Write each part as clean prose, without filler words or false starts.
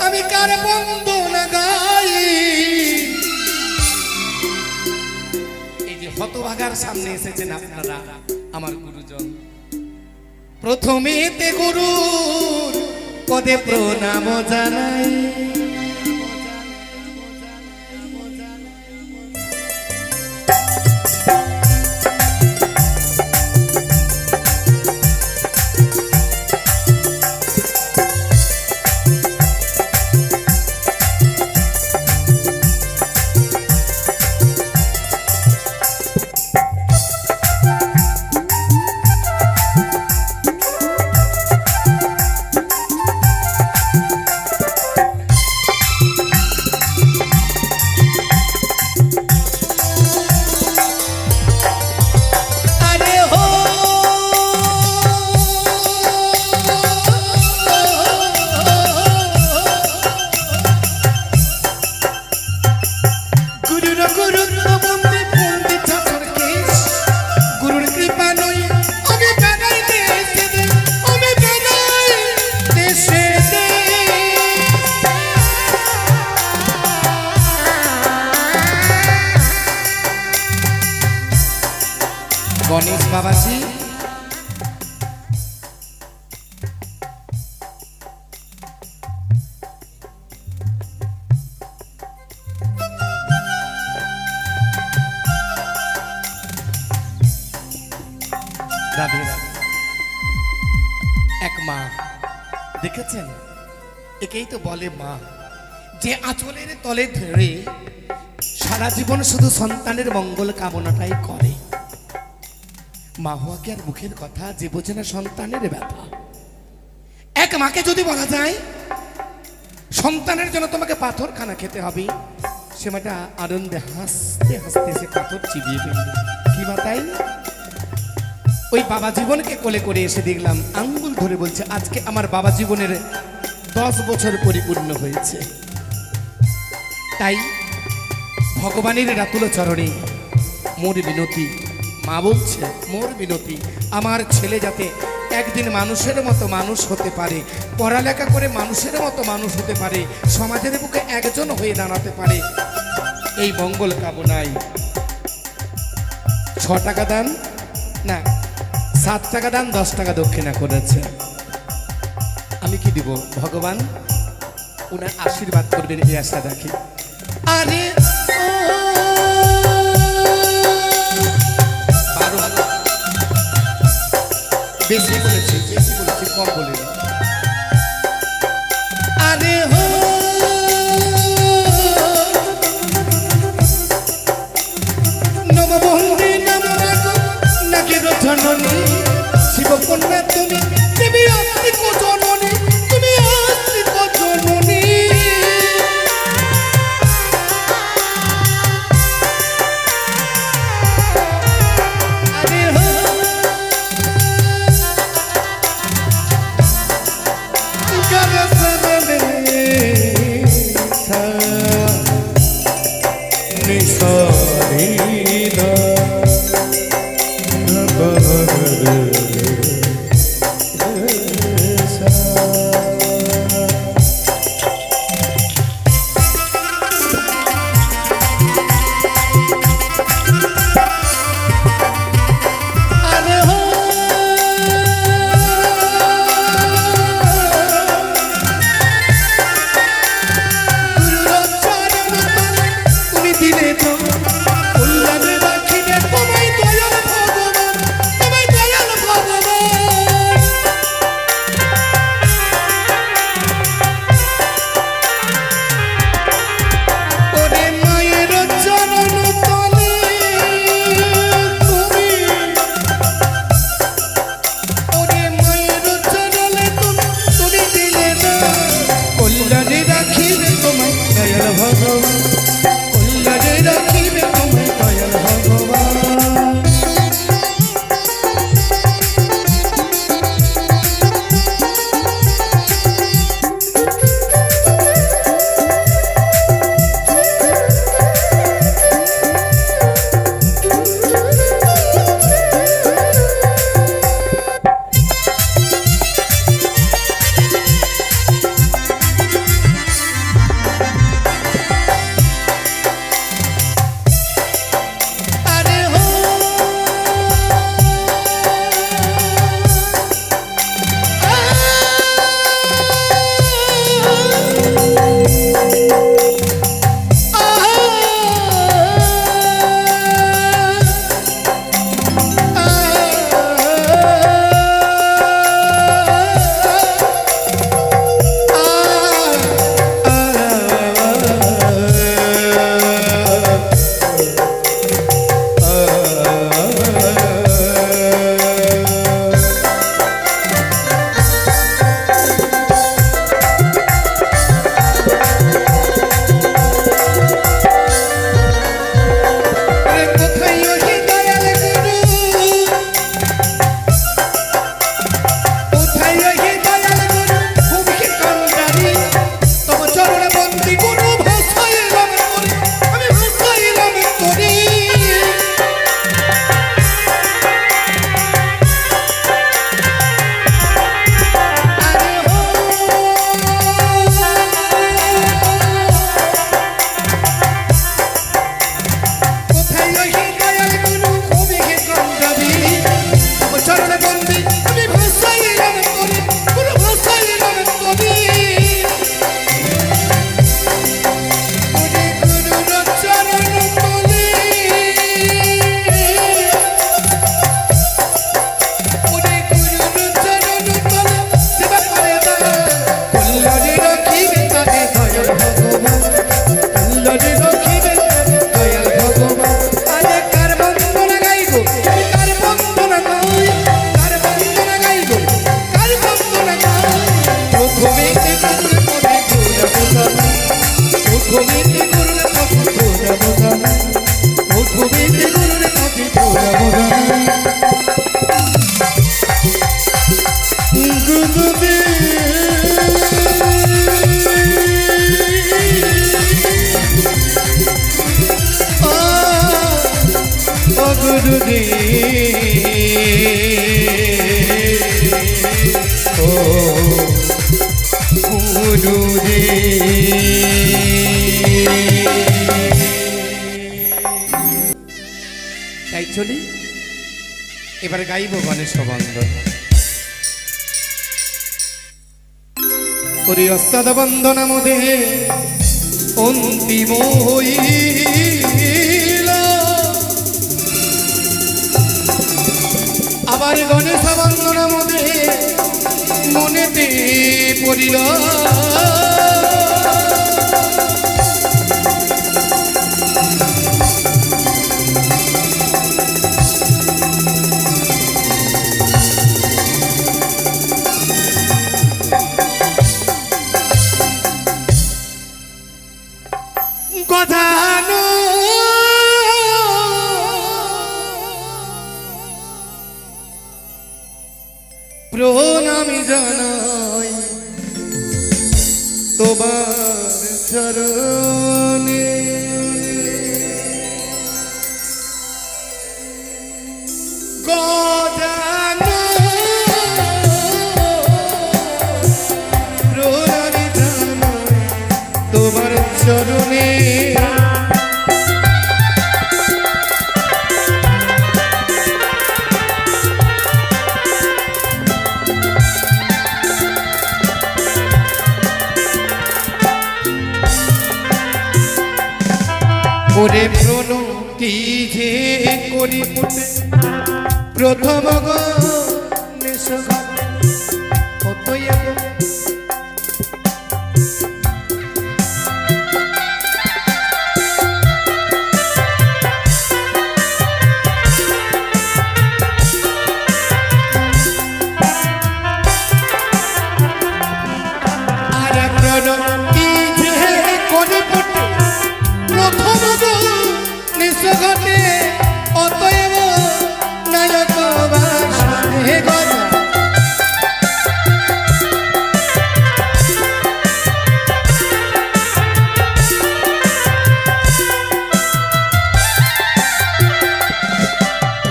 আমি কার বন্দনা গাই। এই যে হতভাগার সামনে এসেছেন আপনারা আমার গুরুজন, প্রথমেতে গুরুর পদে প্রণাম জানাই। গণেশ বাবাজি, রাধে রাধে। এক মা দেখেছেন, একেই তো বলে মা, যে আঁচলের তলে ধরে সারা জীবন শুধু সন্তানের মঙ্গল কামনাটাই করে। মা হওয়া কি আর মুখের কথা, যে বোঝে না সন্তানের ব্যথা। এক মাকে যদি বলা যায় সন্তানের জন্য তোমাকে পাথর খানা খেতে হবে, সে মাটা আনন্দে হাসতে হাসতে সে পাথর চিবিয়ে ফেলবে। কি মা তাই না? ওই বাবা জীবনকে কোলে করে এসে দেখলাম আঙ্গুল ধরে বলছে আজকে আমার বাবা জীবনের 10 বছর পরিপূর্ণ হয়েছে। তাই ভগবানের রাতুল চরণে মোর বিনতি, মা বলছে মোর বিনতি, আমার ছেলে যাতে একদিন মানুষের মতো মানুষ হতে পারে, পড়ালেখা করে মানুষের মতো মানুষ হতে পারে, সমাজের বুকে একজন হয়ে দাঁড়াতে পারে, এই মঙ্গল কামনায় 6 টাকা দান না 7 টাকা দান 10 টাকা দক্ষিণা করেছে। আমি কি দিব? ভগবান ওনার আশীর্বাদ করবেন এই আশা রাখি। আরে বেশি বলেছি, কম বলিনি। আরে হো নম বন্দে নম নাকি জননী শিবকন্যা তুমি, দেবী আস্তিক জননী, তুমি আস্তিক জননী। এবার গাইব গণেশ বন্দনা। ওরে অস্তাদ বন্দনা মধ্যে অন্তিম হইল, আবার গণেশ বন্দনা মধ্যে মনেতে পড়িল। কথানো প্রণামী জানাই তোমার চরণে, কথানো প্রণামী জানাই তোমার চরণে। ওরে প্রণতি যে করি পুটে প্রথম গণেশ অতএব আরে প্রণতি যে করি পুটে প্রথম গণেশ ঘটে অতএব নায়ক বাসনে গজা।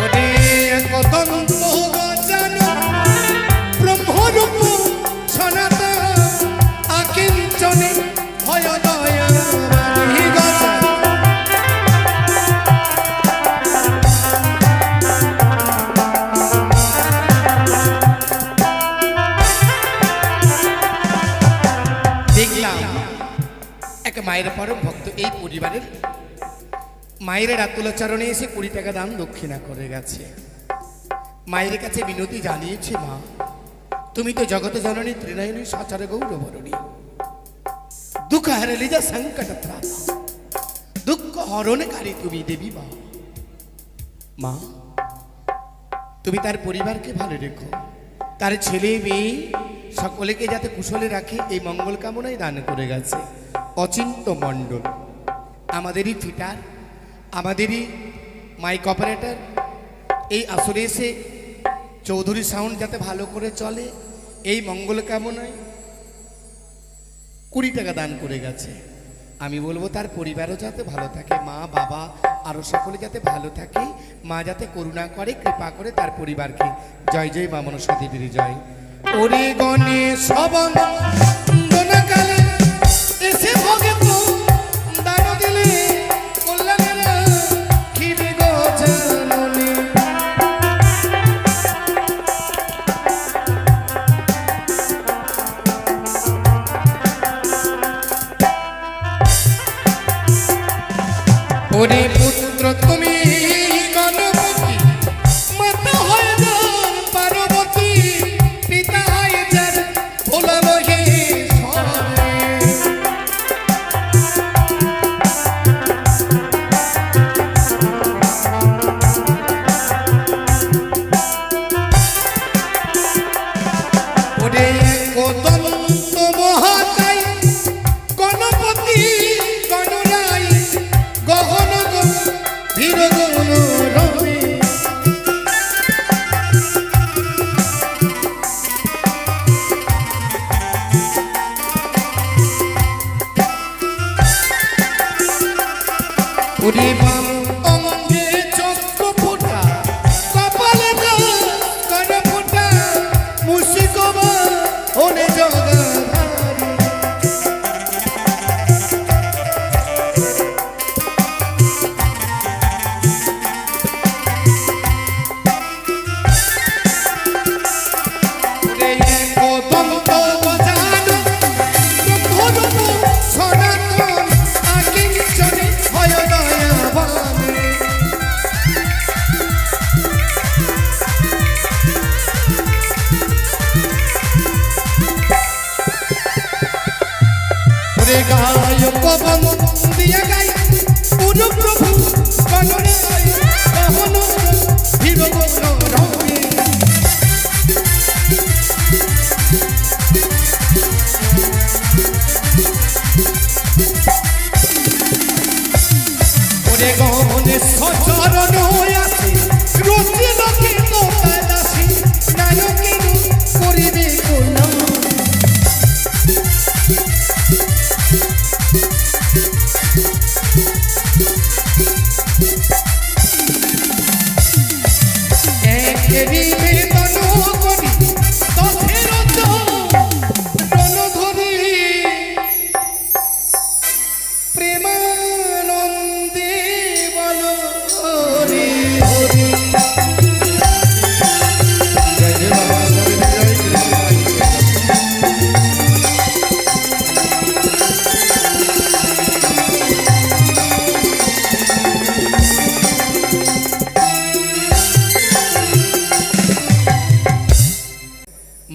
ওরে কদন্ত গজানো ব্রহ্মরূপ সনাতন আকিঞ্চনে ভয় দয়া গজা। দেখলাম এক মায়ের পরম ভক্ত এই পরিবারের মায়ের রাতুলাচরণে এসে 20 টাকা দান দক্ষিণা করে গেছে। মায়ের কাছে বিনতি জানিয়েছে, মা তুমি তো জগত জননী ত্রিনয়নী সচর গৌরবরণী, দুঃখ হারালে যা সংকট ত্রাতা, দুঃখ হরণকারী তুমি দেবী মা। মা তুমি তার পরিবারকে ভালো রেখো, তার ছেলে মেয়ে সকলকে যাতে কুশলে রাখে এই মঙ্গল কামনায় দান করে গেছে। অচিন্ত মণ্ডল আমাদেরই ফিটার, আমাদেরই মাইক অপারেটর, এই আসরে এসে চৌধুরী সাউন্ড যাতে ভালো করে চলে এই মঙ্গল কামনায় 20 টাকা দান করে গেছে। আমি বলবো তার পরিবারও যাতে ভালো থাকে, মা বাবা আরো সকলে যাতে ভালো থাকে, মা যাতে করুণা করে কৃপা করে তার পরিবারকে। জয় জয় মা মনসা দেবীর জয়। ওরে গণেশ বন্দনা কালে এসে ভগত দান দিলে কল্যাণেরা খিরে গজাননে। ওরে পুত্র তুমি গণপতি, মাতা হয় যার পার্বতী, পিতা হয় যার ভোলা মহেশ্বরে। ওরে কদন্ত মহাকায় গণপতি গণরাই গহন ধীর গণ রবি। ওরে বাম অঙ্গে চক্র ফোটা, কপালে কর ফোটা, মুশিকবা ওরে জগাধারী। ওরে গায়ক পবন দিয়া গাই পুরো প্রভু গণনায় কহন হিরো রবে ওরে গহনে সচরণ আছে রোজে লোকে তো কালাসি নায়কের করিবে কোনা একেরি বেতন করি তথের রণ ধরি প্রেমানন্দে বল হরি হরি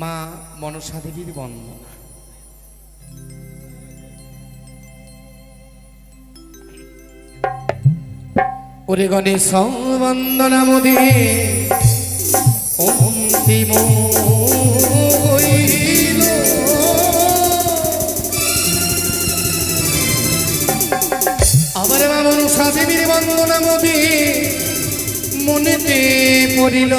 মা মনসা দেবীর বন্দনা। ওরে গণেশ বন্দনা মোদে অন্তিম হইল। আবার মা মনসা দেবীর বন্দনা মোদে মনেতে পড়িল।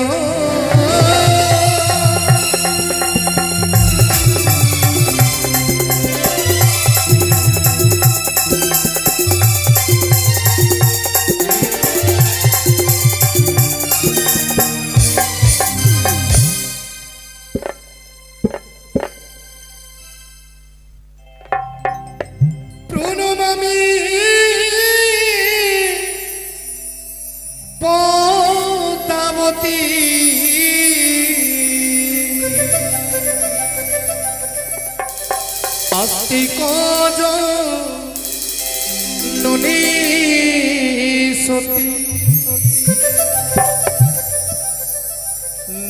প্রণমামি পদ্মাবতী আস্তিক ননী সতী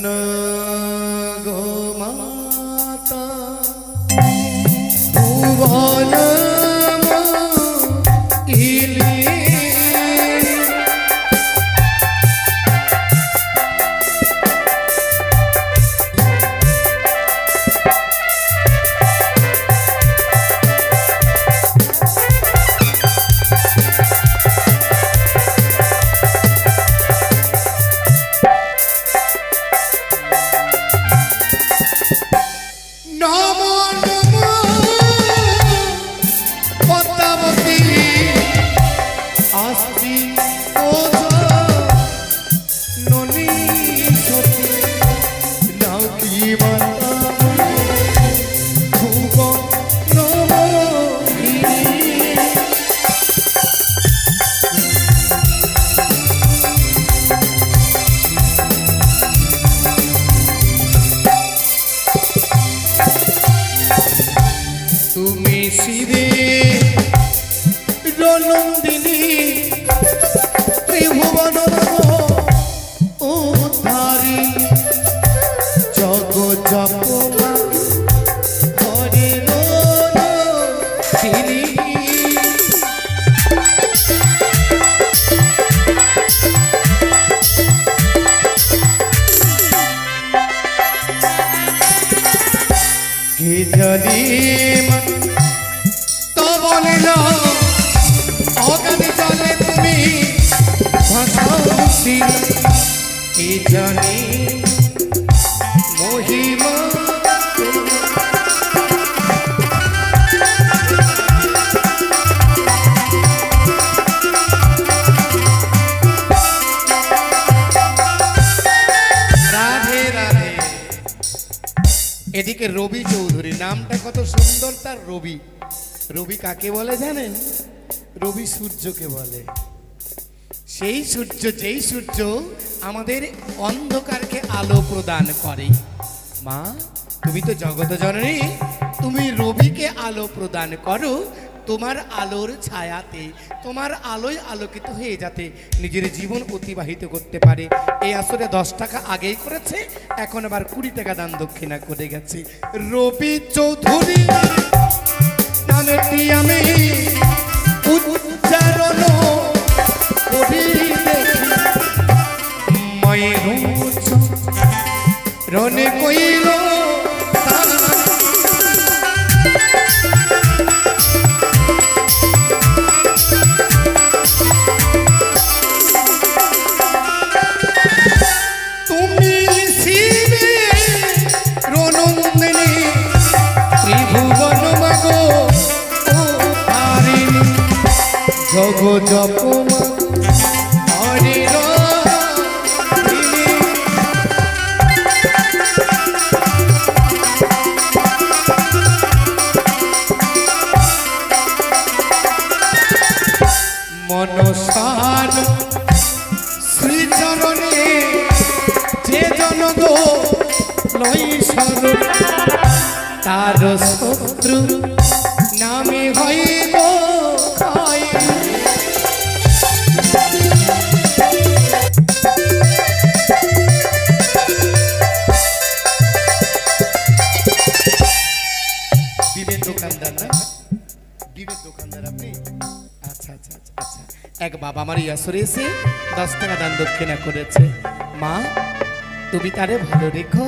নগো মাতা ভুবন তুমি শিবে নন্দিনী ত্রিভুবন উদ্ধারী জগ জপমা হরে তিনি জানি তো বলে না অগামী চলে তুমি ভাষাশী কি জানি মহিমা এদিকে রবি চৌধুরী নামটা কত সুন্দর তার রবি। রবি কাকে বলে জানেন? রবি সূর্যকে বলে। সেই সূর্য যেই সূর্য আমাদের অন্ধকারকে আলো প্রদান করে। মা তুমি তো জগত জননী, তুমি রবিকে আলো প্রদান করো তোমার আলোর ছায়াতে, তোমার আলোয় আলোকিত হয়ে যাতে নিজের জীবন অতিবাহিত করতে পারে। এই আসরে 10 টাকা আগেই করেছে, এখন আবার 20 টাকা দান দক্ষিণা করে গেছে। রবি চৌধুরী নামে জগ জপমা হরির মনসার শ্রীচরণে যে জনগ লই স্বরূপ তার শত্রু নামে হইব ক্ষয়। বিবেক দোকানদার না? বিবেক দোকানদার আপনি? আচ্ছা আচ্ছা আচ্ছা আচ্ছা। এক বাবা আমার ইয়াসরে এসে 10 টাকা দান দক্ষিণা করেছে। মা তুমি তারে ভালো রেখো,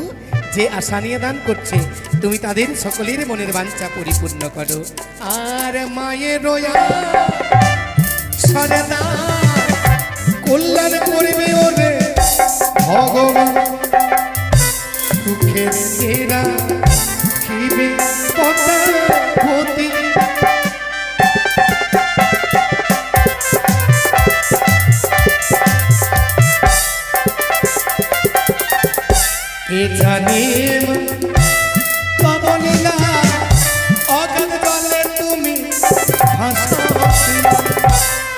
যে আশা নিয়ে দান করছে তুমি তাদের সকলের মনের বাঞ্ছা পরিপূর্ণ করো। আর মায়ের রয়া সরদা কল্যাণ করবে ওরে ভগবান, সুখের এরা খিবে কথা হতে। কে জানে কবলীলা অগাধ জলে তুমি ভাসতে,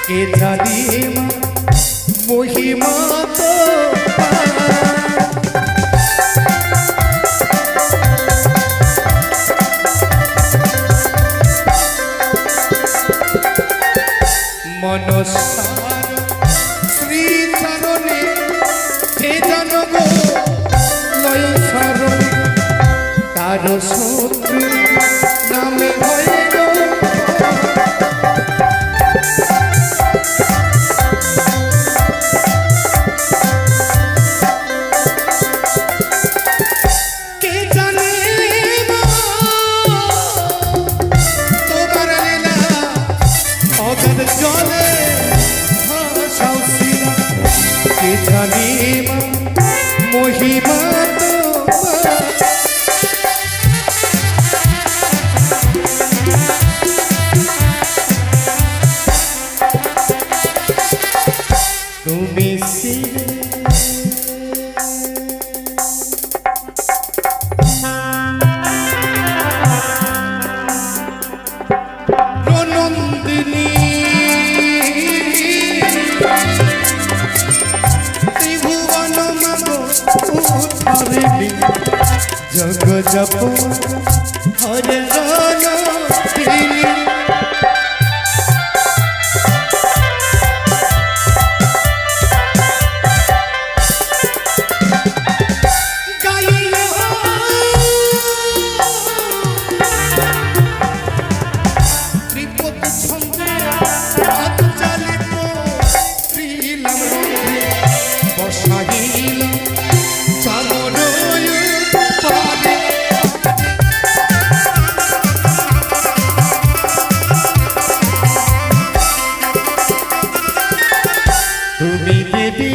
কে জানে মহিমা তো মনসার শ্রীচরণে হে জনগ লয় স্মরণ তার শত্রু নামে হইল। কে জানে তোমার লীলা অগাধ জলে ভাসাও শিলা, কে জানে মহিমা তোমার। তুমি প্রনন্দিনী ত্রিভুবন মাগো উদ্ধারিণী, জগ জপ হরে রণিনী। তুমি দেবী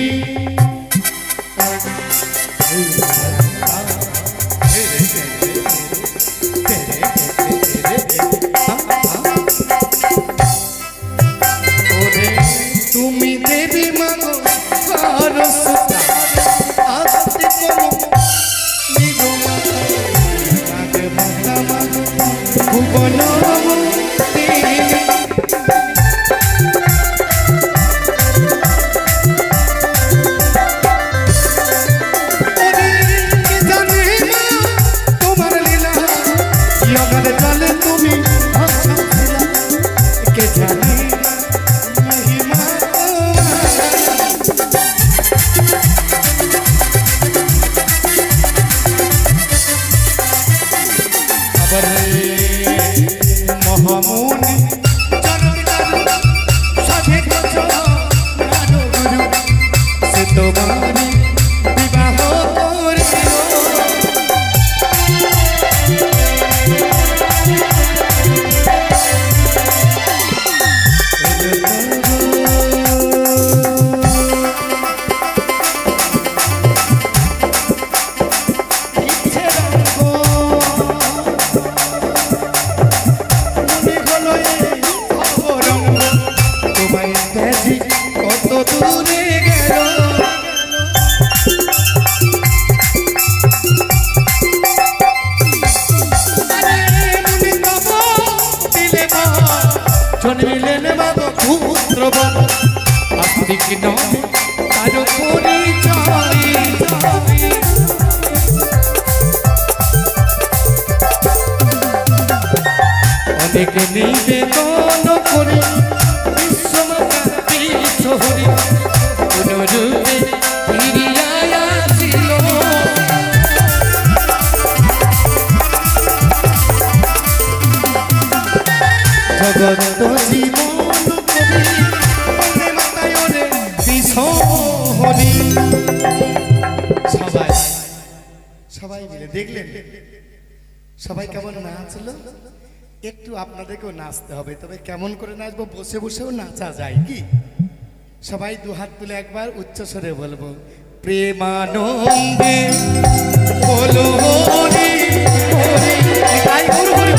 তুমি দেবী মাগো সরস্বতী আস্তে কোনো নিগমা মাগে মাতা মাগো ভুবন মহামুনি সাধে গুরু সে তোমারি বিবাহ করবে। শ্রবণ আস্তিক নয় তার পরিচয়। অনেক নিবেদন করে বিশ্বমাতা বিশ্বহরি পুনরূপে ফিরিয়া আসিল। জগত জীবন কবি মনে মাতায় রে বিশ্বহরি। সবাই সবাই মিলে দেখলেন সবাই কেমন নাচলো। একটু আপনাদেরকেও নাচতে হবে, তবে কেমন করে নাচবো, বসে বসেও নাচা যায় কি? সবাই দুহাত তুলে একবার উচ্চস্বরে বলবো প্রেমানন্দে বলো হরি হরি। তাই হরি হরি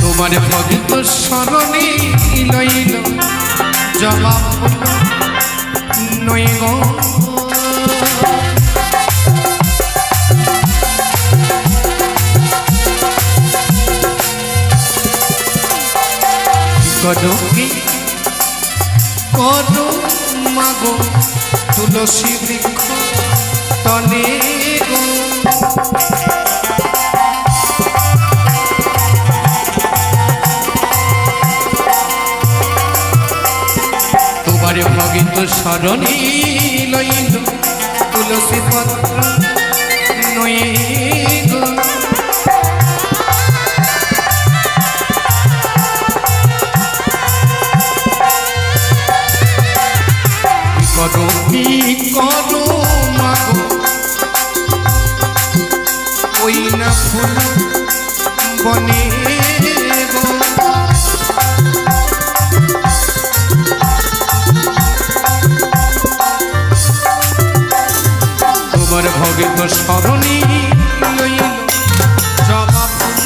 তোমার ভগিত স্মরণে লইল জবাব নই গো। করো কি করো মাগো তুলসী বৃক্ষ তলে গো। ভগিত স্মরণে লইল তুলসী পত্র নয়ে গো। করো কি করো মাগো ওই না ফুল বনে গো। তোমার ভগিত স্মরণে লইল জবা ফুল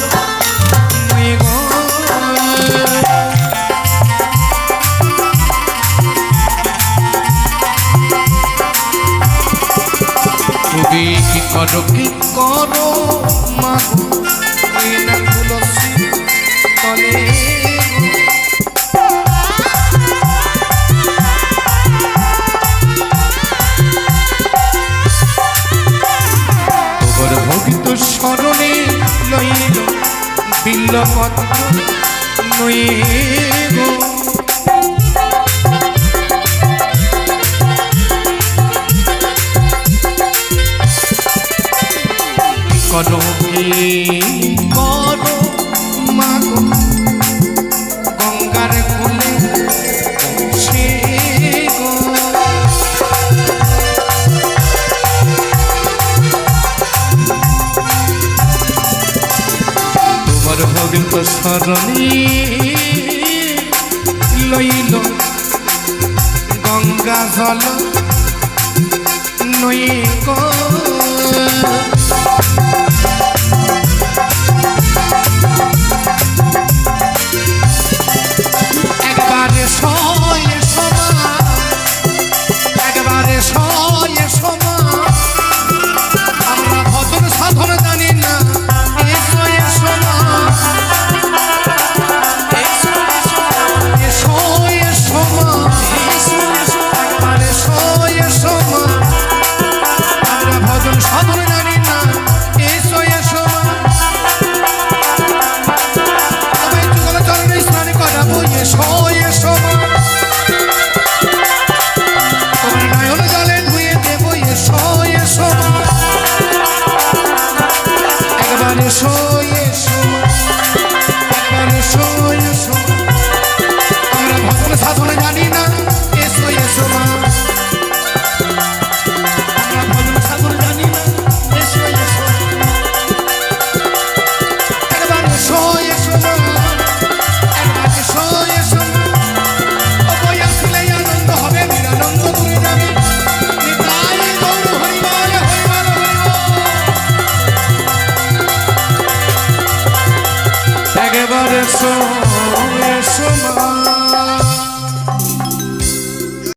নয়ে গো। তুমি কি করো মাগো ওই না তুলসী তলে। ভগিত স্মরণে লইল বিল্লপত্র নয়ে গো। করো কি করো মাগো গঙ্গার কোলে বসে গো। তোমার ভগিত স্মরণে লইল গঙ্গা জল নয়ে গো। একবারে সয়ে সমা একবারে সয়ে সমা আমরা ভজন সাধন জানি না। ভজন সাধন জানি না। গো